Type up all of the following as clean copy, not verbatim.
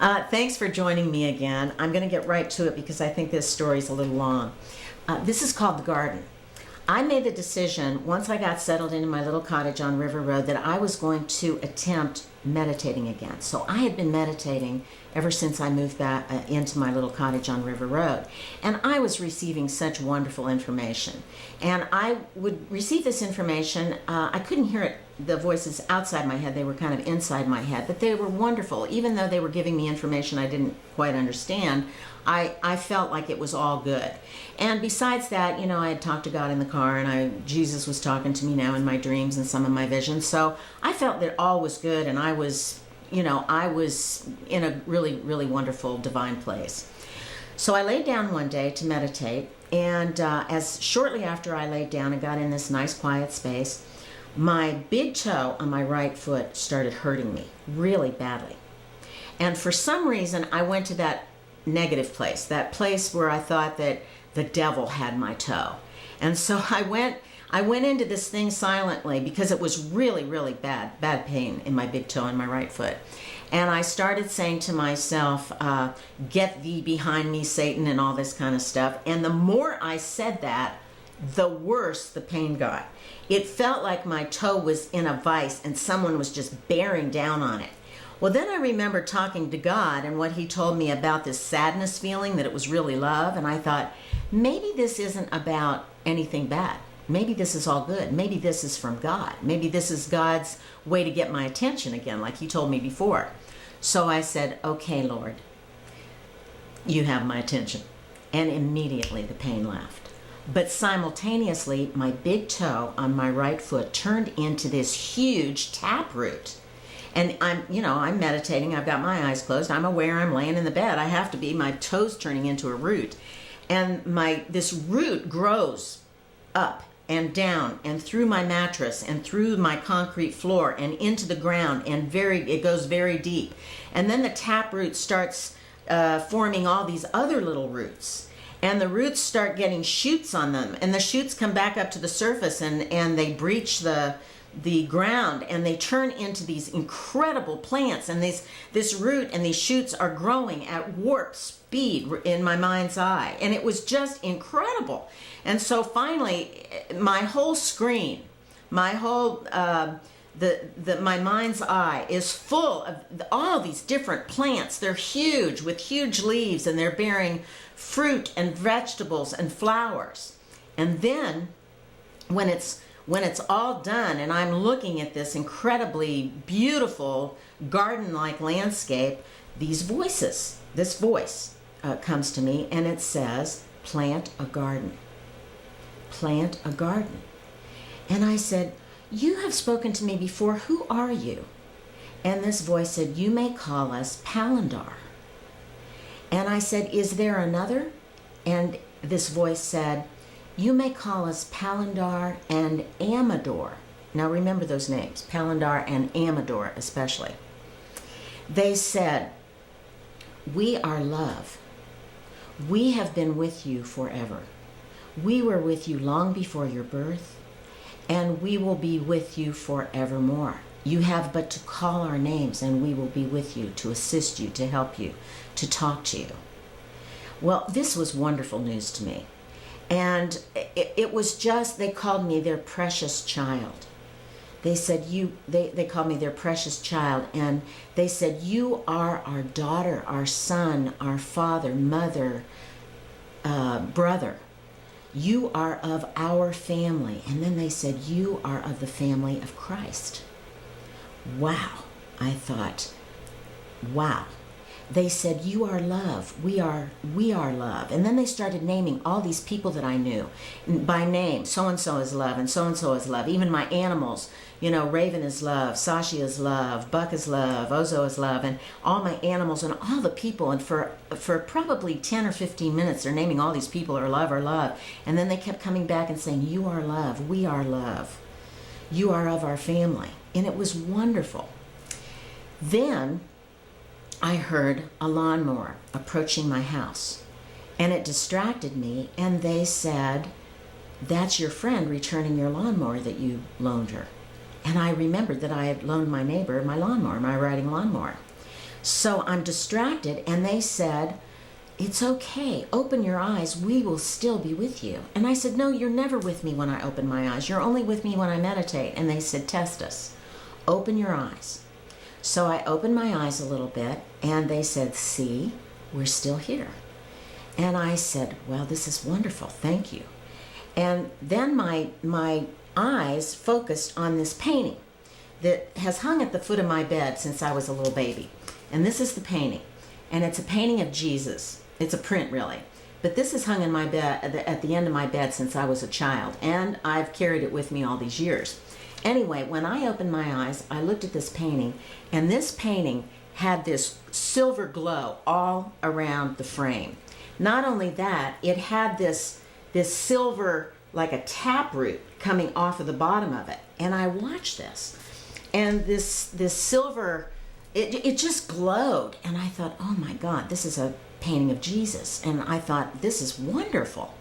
Thanks for joining me again. I'm going to get right to it because I think this story's a little long. This is called The Garden. I made the decision, once I got settled into my little cottage on River Road, that I was going to attempt meditating again. So I had been meditating ever since I moved back into my little cottage on River Road. And I was receiving such wonderful information. And I would receive this information, I couldn't hear it, the voices outside my head, they were kind of inside my head, but they were wonderful. Even though they were giving me information I didn't quite understand, I felt like it was all good. And besides that, you know, I had talked to God in the car, and Jesus was talking to me now in my dreams and some of my visions. So I felt that all was good, and I was in a really, really wonderful divine place. So I laid down one day to meditate, and as shortly after I laid down and got in this nice quiet space, my big toe on my right foot started hurting me really badly. And for some reason, I went to that negative place, that place where I thought that the devil had my toe. And so I went into this thing silently because it was really, really bad pain in my big toe on my right foot. And I started saying to myself, get thee behind me, Satan, and all this kind of stuff. And the more I said that, the worse the pain got. It felt like my toe was in a vice and someone was just bearing down on it. Well, then I remember talking to God and what he told me about this sadness feeling, that it was really love. And I thought, maybe this isn't about anything bad. Maybe this is all good. Maybe this is from God. Maybe this is God's way to get my attention again, like he told me before. So I said, okay, Lord, you have my attention. And immediately the pain left. But simultaneously, my big toe on my right foot turned into this huge taproot. And I'm meditating. I've got my eyes closed. I'm aware I'm laying in the bed. I have to be. My toe's turning into a root. And this root grows up and down and through my mattress and through my concrete floor and into the ground, and it goes very deep. And then the taproot starts forming all these other little roots. And the roots start getting shoots on them. And the shoots come back up to the surface and they breach the ground, and they turn into these incredible plants. And this root and these shoots are growing at warp speed in my mind's eye. And it was just incredible. And so finally, my whole screen, my whole my mind's eye is full of all these different plants. They're huge, with huge leaves, and they're bearing fruit and vegetables and flowers. And then when it's all done and I'm looking at this incredibly beautiful garden-like landscape, this voice comes to me, and it says, plant a garden. Plant a garden. And I said, you have spoken to me before. Who are you? And this voice said, you may call us Palandar. And I said, is there another? And this voice said, you may call us Palandar and Amador. Now remember those names, Palandar and Amador especially. They said, we are love. We have been with you forever. We were with you long before your birth, and we will be with you forevermore. You have but to call our names, and we will be with you to assist you, to help you, to talk to you. Well, this was wonderful news to me. And it was just, they called me their precious child. They said, they called me their precious child, and they said, you are our daughter, our son, our father, mother, brother. You are of our family. And then they said, you are of the family of Christ. Wow. I thought, wow. They said, you are love. We are love. And then they started naming all these people that I knew by name. So-and-so is love, and so-and-so is love. Even my animals, Raven is love, Sashi is love, Buck is love, Ozo is love, and all my animals and all the people. And for probably 10 or 15 minutes, they're naming all these people are love, are love. And then they kept coming back and saying, you are love, we are love. You are of our family. And it was wonderful. Then I heard a lawnmower approaching my house, and it distracted me, and they said, that's your friend returning your lawnmower that you loaned her. And I remembered that I had loaned my neighbor my lawnmower, my riding lawnmower. So I'm distracted, and they said, it's okay. Open your eyes. We will still be with you. And I said, no, you're never with me when I open my eyes. You're only with me when I meditate. And they said, test us. Open your eyes. So I opened my eyes a little bit, and they said, see, we're still here. And I said, well, this is wonderful. Thank you. And then my eyes focused on this painting that has hung at the foot of my bed since I was a little baby. And this is the painting. And it's a painting of Jesus. It's a print, really. But this is hung in my bed at the end of my bed since I was a child, and I've carried it with me all these years. Anyway, when I opened my eyes, I looked at this painting, and this painting had this silver glow all around the frame. Not only that, it had this silver, like a taproot, coming off of the bottom of it. And I watched this, and this silver, it just glowed. And I thought, oh my God, this is a painting of Jesus. And I thought, this is wonderful.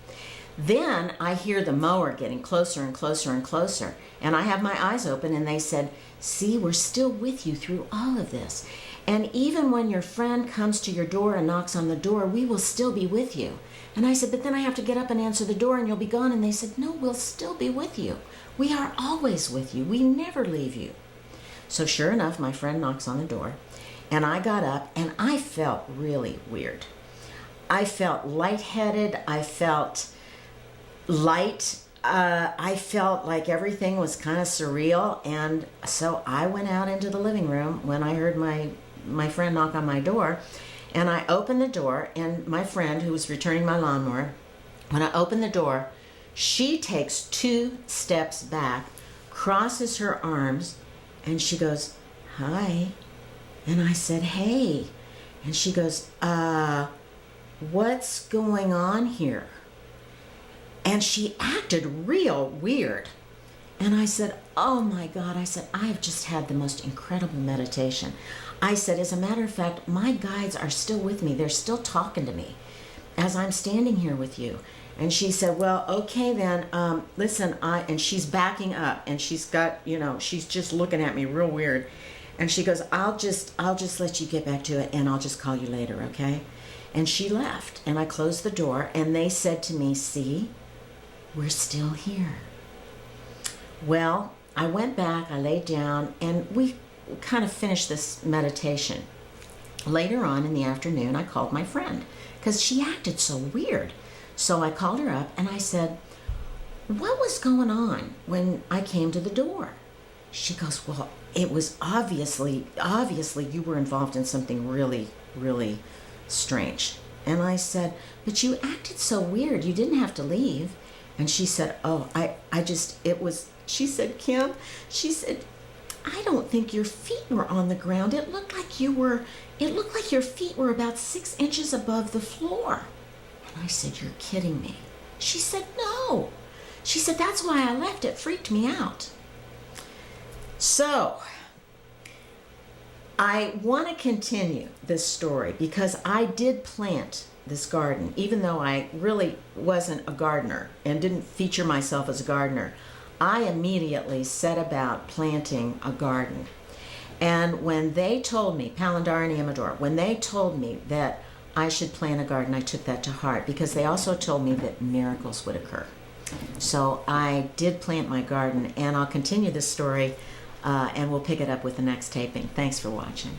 Then I hear the mower getting closer and closer and closer. And I have my eyes open, and they said, see, we're still with you through all of this. And even when your friend comes to your door and knocks on the door, we will still be with you. And I said, but then I have to get up and answer the door and you'll be gone. And they said, no, we'll still be with you. We are always with you. We never leave you. So sure enough, my friend knocks on the door, and I got up, and I felt really weird. I felt lightheaded. I felt light. I felt like everything was kind of surreal. And so I went out into the living room when I heard my friend knock on my door. And I opened the door, and my friend, who was returning my lawnmower, when I opened the door, she takes 2 steps back, crosses her arms, and she goes, hi. And I said, hey. And she goes, what's going on here? And she acted real weird. And I said, oh my God. I said, I've just had the most incredible meditation. I said, as a matter of fact, my guides are still with me. They're still talking to me as I'm standing here with you. And she said, well, okay then, listen, and she's backing up, and she's got, she's just looking at me real weird. And she goes, I'll just let you get back to it, and I'll just call you later, okay? And she left, and I closed the door, and they said to me, see, we're still here. Well, I went back, I laid down, and we kind of finished this meditation. Later on in the afternoon, I called my friend, because she acted so weird. So I called her up, and I said, what was going on when I came to the door? She goes, well, it was obviously you were involved in something really, really strange. And I said, but you acted so weird. You didn't have to leave. And she said, oh, she said, Kim, she said, I don't think your feet were on the ground. It looked like your feet were about 6 inches above the floor. And I said, you're kidding me. She said, no. She said, that's why I left. It freaked me out. So I want to continue this story because I did plant this garden, even though I really wasn't a gardener and didn't feature myself as a gardener. I immediately set about planting a garden. And when they told me, Palandar and Amador, when they told me that I should plant a garden, I took that to heart because they also told me that miracles would occur. So I did plant my garden, and I'll continue this story and we'll pick it up with the next taping. Thanks for watching.